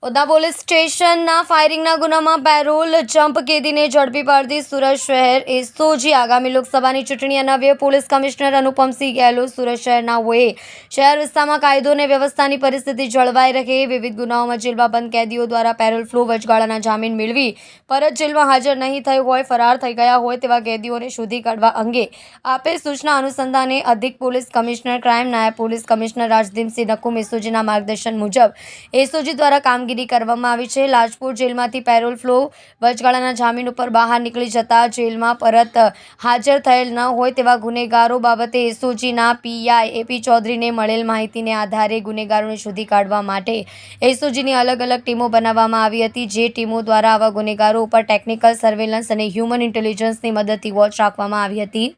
Udhna police સ્ટેશનના ફાયરિંગના ગુનામાં parole jump કેદીને ઝડપી પાડતી સુરત શહેર એસઓજી આગામી લોકસભાની ચૂંટણી અન્વયે પોલીસ કમિશનર અનુપમસિંહ ગેહલોત સુરત શહેરનાઓએ શહેર વિસ્તારમાં કાયદો અને વ્યવસ્થાની પરિસ્થિતિ જળવાઈ રહે વિવિધ ગુનાઓમાં જેલમાં બંધ કેદીઓ દ્વારા પેરોલ ફ્લો વચગાળાના જામીન મેળવી પરત જેલમાં હાજર નહીં થયું હોય ફરાર થઈ ગયા હોય તેવા કેદીઓને શોધી કાઢવા અંગે આપેલ સૂચના અનુસંધાને અધિક પોલીસ કમિશનર ક્રાઇમ નાયબ પોલીસ કમિશનર રાજદીપસિંહ નકુમ એસઓજીના માર્ગદર્શન મુજબ એસઓજી દ્વારા કામગીરી કરવામાં આવી છે। લાજપોર જેલમાંથી પેરોલ ફ્લો વચગાળાના જામીન ઉપર બહાર નીકળી જતા જેલમાં પરત હાજર થયેલ ન હોય તેવા ગુનેગારો બાબતે એસઓજીના પીઆઈ એપી ચૌધરીને મળેલ માહિતીને આધારે ગુનેગારોને શોધી કાઢવા માટે એસઓજીની અલગ અલગ ટીમો બનાવવામાં આવી હતી જે ટીમો દ્વારા આવા ગુનેગારો ઉપર ટેકનિકલ સર્વેલન્સ અને હ્યુમન ઇન્ટેલિજન્સની મદદથી વોચ રાખવામાં આવી હતી।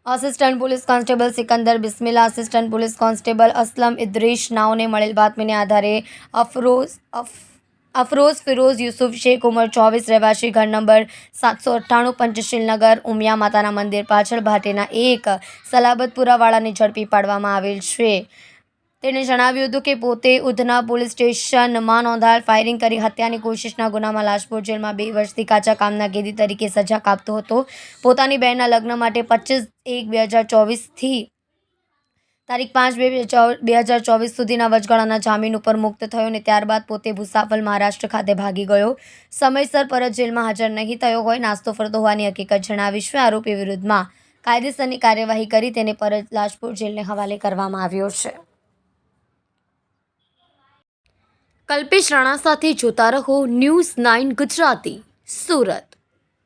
Assistant police constable Sikandar Bismillah assistant police constable Aslam Idris નાઓને મળેલ બાતમીને આધારે અફરોઝ ફિરોઝ યુસુફ શેખ ઉંમર 24 રહેવાસી ઘર નંબર 798 પંચશીલનગર ઉમિયા માતાના મંદિર પાછળ ભાટેના એક સલાબતપુરાવાળાને ઝડપી પાડવામાં આવેલ છે। તેણે જણાવ્યું હતું કે પોતે ઉધના પોલીસ સ્ટેશનમાં નોંધાયેલ ફાયરિંગ કરી હત્યાની કોશિશના ગુનામાં લાજપોર જેલમાં 2 વર્ષથી કાચા કામના કેદી તરીકે સજા કાપતો હતો। પોતાની બહેનના લગ્ન માટે 25/1/2024થી તારીખ 5/2/2024 સુધીના વચગાળાના જામીન ઉપર મુક્ત થયો અને ત્યારબાદ પોતે ભૂસાવલ મહારાષ્ટ્ર ખાતે ભાગી ગયો। સમયસર પરત જેલમાં હાજર નહીં થયો હોય નાસ્તો ફરતો હોવાની હકીકત જણાવી છે। આરોપી વિરુદ્ધમાં કાયદેસરની કાર્યવાહી કરી તેને પરત લાજપોર જેલને હવાલે કરવામાં આવ્યો છે। કલ્પેશ રાણા સાથે જોતા રહો ન્યૂઝ 9 ગુજરાતી સુરત।